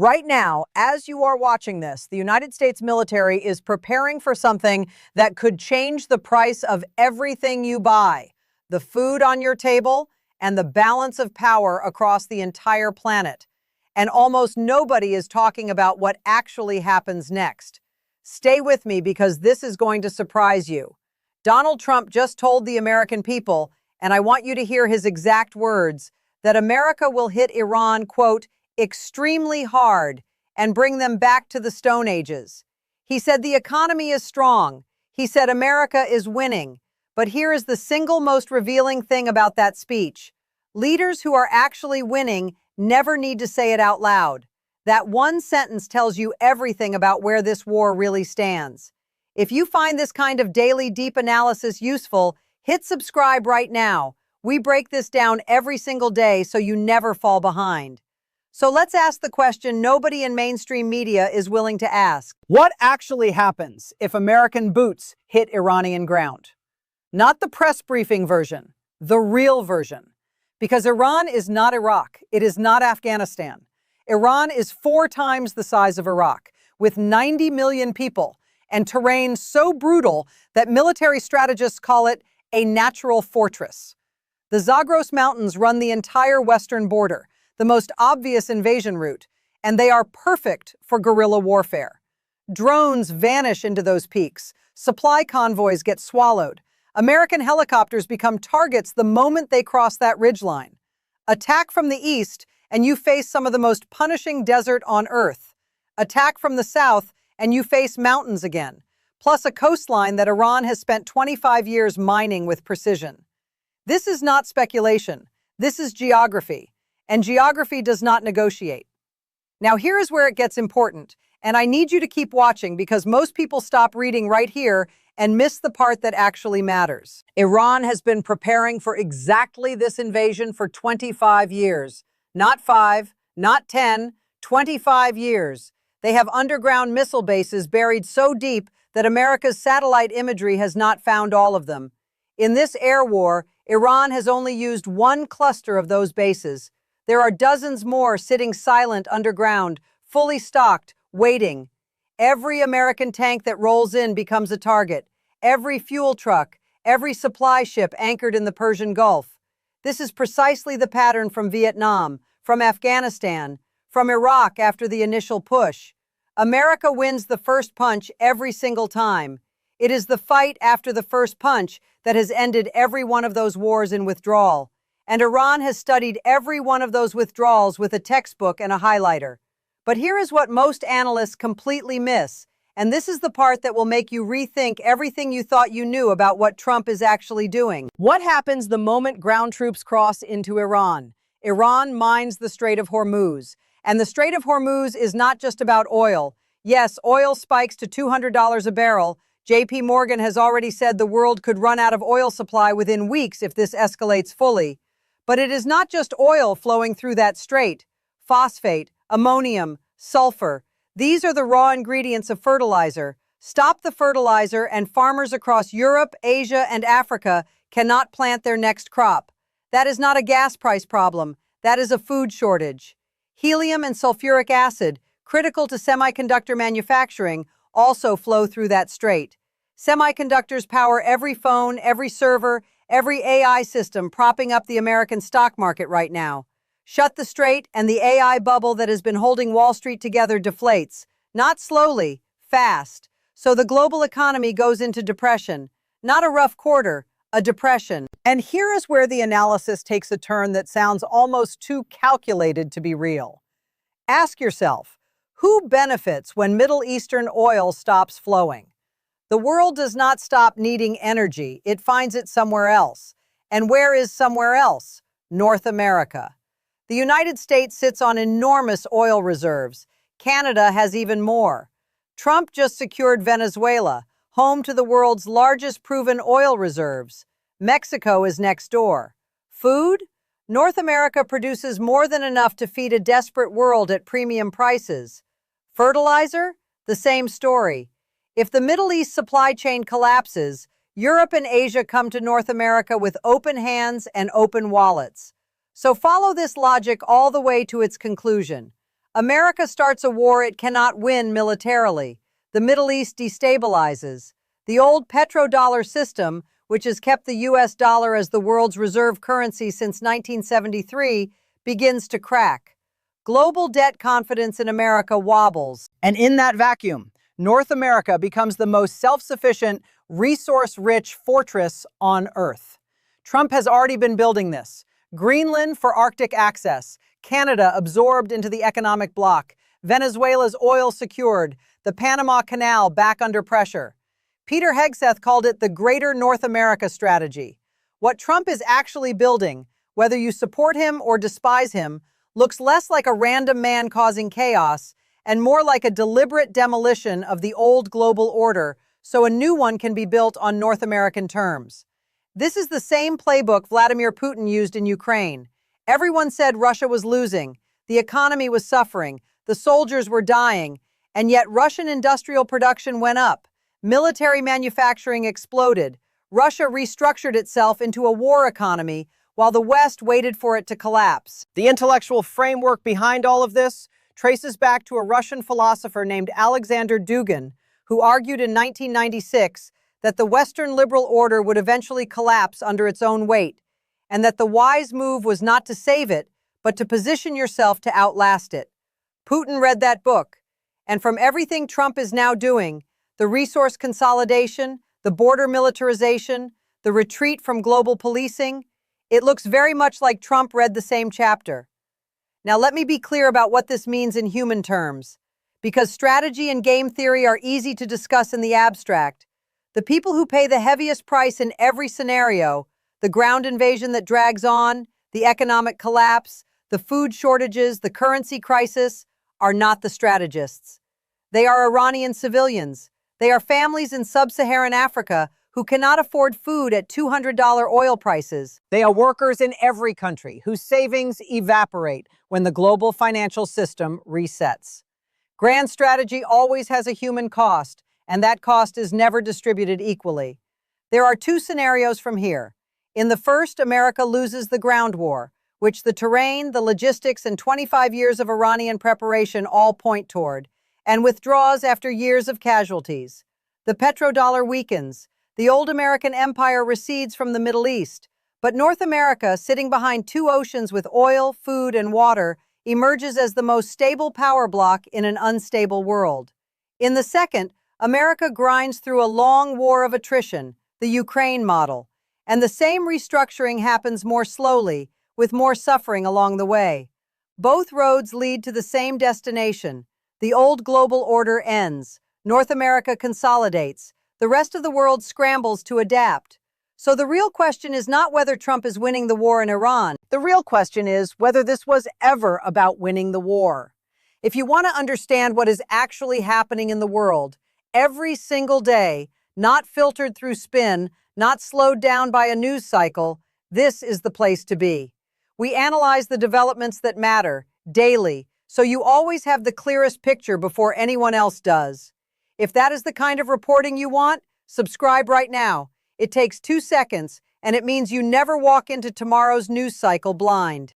Right now, as you are watching this, the United States military is preparing for something that could change the price of everything you buy, the food on your table, and the balance of power across the entire planet. And almost nobody is talking about what actually happens next. Stay with me because this is going to surprise you. Donald Trump just told the American people, and I want you to hear his exact words, that America will hit Iran, quote, extremely hard and bring them back to the Stone Ages. He said the economy is strong. He said America is winning. But here is the single most revealing thing about that speech. Leaders who are actually winning never need to say it out loud. That one sentence tells you everything about where this war really stands. If you find this kind of daily deep analysis useful, hit subscribe right now. We break this down every single day so you never fall behind. So let's ask the question nobody in mainstream media is willing to ask. What actually happens if American boots hit Iranian ground? Not the press briefing version, the real version. Because Iran is not Iraq, it is not Afghanistan. Iran is 4 times the size of Iraq, with 90 million people, and terrain so brutal that military strategists call it a natural fortress. The Zagros Mountains run the entire western border, the most obvious invasion route, and they are perfect for guerrilla warfare. Drones vanish into those peaks. Supply convoys get swallowed. American helicopters become targets the moment they cross that ridgeline. Attack from the east, and you face some of the most punishing desert on Earth. Attack from the south, and you face mountains again, plus a coastline that Iran has spent 25 years mining with precision. This is not speculation. This is geography. And geography does not negotiate. Now here is where it gets important, and I need you to keep watching because most people stop reading right here and miss the part that actually matters. Iran has been preparing for exactly this invasion for 25 years. Not 5, not 10, 25 years. They have underground missile bases buried so deep that America's satellite imagery has not found all of them. In this air war, Iran has only used one cluster of those bases. There are dozens more sitting silent underground, fully stocked, waiting. Every American tank that rolls in becomes a target. Every fuel truck, every supply ship anchored in the Persian Gulf. This is precisely the pattern from Vietnam, from Afghanistan, from Iraq after the initial push. America wins the first punch every single time. It is the fight after the first punch that has ended every one of those wars in withdrawal. And Iran has studied every one of those withdrawals with a textbook and a highlighter. But here is what most analysts completely miss, and this is the part that will make you rethink everything you thought you knew about what Trump is actually doing. What happens the moment ground troops cross into Iran? Iran mines the Strait of Hormuz. And the Strait of Hormuz is not just about oil. Yes, oil spikes to $200 a barrel. JP Morgan has already said the world could run out of oil supply within weeks if this escalates fully. But it is not just oil flowing through that strait. Phosphate, ammonium, sulfur. These are the raw ingredients of fertilizer. Stop the fertilizer and farmers across Europe, Asia, and Africa cannot plant their next crop. That is not a gas price problem. That is a food shortage. Helium and sulfuric acid, critical to semiconductor manufacturing, also flow through that strait. Semiconductors power every phone, every server, every AI system propping up the American stock market right now. Shut the strait and the AI bubble that has been holding Wall Street together deflates. Not slowly, fast. So the global economy goes into depression. Not a rough quarter, a depression. And here is where the analysis takes a turn that sounds almost too calculated to be real. Ask yourself, who benefits when Middle Eastern oil stops flowing? The world does not stop needing energy, it finds it somewhere else. And where is somewhere else? North America. The United States sits on enormous oil reserves. Canada has even more. Trump just secured Venezuela, home to the world's largest proven oil reserves. Mexico is next door. Food? North America produces more than enough to feed a desperate world at premium prices. Fertilizer? The same story. If the Middle East supply chain collapses, Europe and Asia come to North America with open hands and open wallets. So follow this logic all the way to its conclusion. America starts a war it cannot win militarily. The Middle East destabilizes. The old petrodollar system, which has kept the U.S. dollar as the world's reserve currency since 1973, begins to crack. Global debt confidence in America wobbles. And in that vacuum, North America becomes the most self-sufficient, resource-rich fortress on Earth. Trump has already been building this. Greenland for Arctic access, Canada absorbed into the economic bloc, Venezuela's oil secured, the Panama Canal back under pressure. Peter Hegseth called it the Greater North America Strategy. What Trump is actually building, whether you support him or despise him, looks less like a random man causing chaos and more like a deliberate demolition of the old global order so a new one can be built on North American terms. This is the same playbook Vladimir Putin used in Ukraine. Everyone said Russia was losing, the economy was suffering, the soldiers were dying, and yet Russian industrial production went up. Military manufacturing exploded. Russia restructured itself into a war economy while the West waited for it to collapse. The intellectual framework behind all of this traces back to a Russian philosopher named Alexander Dugin, who argued in 1996 that the Western liberal order would eventually collapse under its own weight, and that the wise move was not to save it, but to position yourself to outlast it. Putin read that book, and from everything Trump is now doing, the resource consolidation, the border militarization, the retreat from global policing, it looks very much like Trump read the same chapter. Now let me be clear about what this means in human terms. Because strategy and game theory are easy to discuss in the abstract, the people who pay the heaviest price in every scenario, the ground invasion that drags on, the economic collapse, the food shortages, the currency crisis, are not the strategists. They are Iranian civilians. They are families in sub-Saharan Africa who cannot afford food at $200 oil prices. They are workers in every country whose savings evaporate when the global financial system resets. Grand strategy always has a human cost, and that cost is never distributed equally. There are two scenarios from here. In the first, America loses the ground war, which the terrain, the logistics, and 25 years of Iranian preparation all point toward, and withdraws after years of casualties. The petrodollar weakens. The old American empire recedes from the Middle East, but North America, sitting behind two oceans with oil, food, and water, emerges as the most stable power block in an unstable world. In the second, America grinds through a long war of attrition, the Ukraine model, and the same restructuring happens more slowly, with more suffering along the way. Both roads lead to the same destination. The old global order ends. North America consolidates. The rest of the world scrambles to adapt. So the real question is not whether Trump is winning the war in Iran. The real question is whether this was ever about winning the war. If you want to understand what is actually happening in the world, every single day, not filtered through spin, not slowed down by a news cycle, this is the place to be. We analyze the developments that matter, daily, so you always have the clearest picture before anyone else does. If that is the kind of reporting you want, subscribe right now. It takes 2 seconds, and it means you never walk into tomorrow's news cycle blind.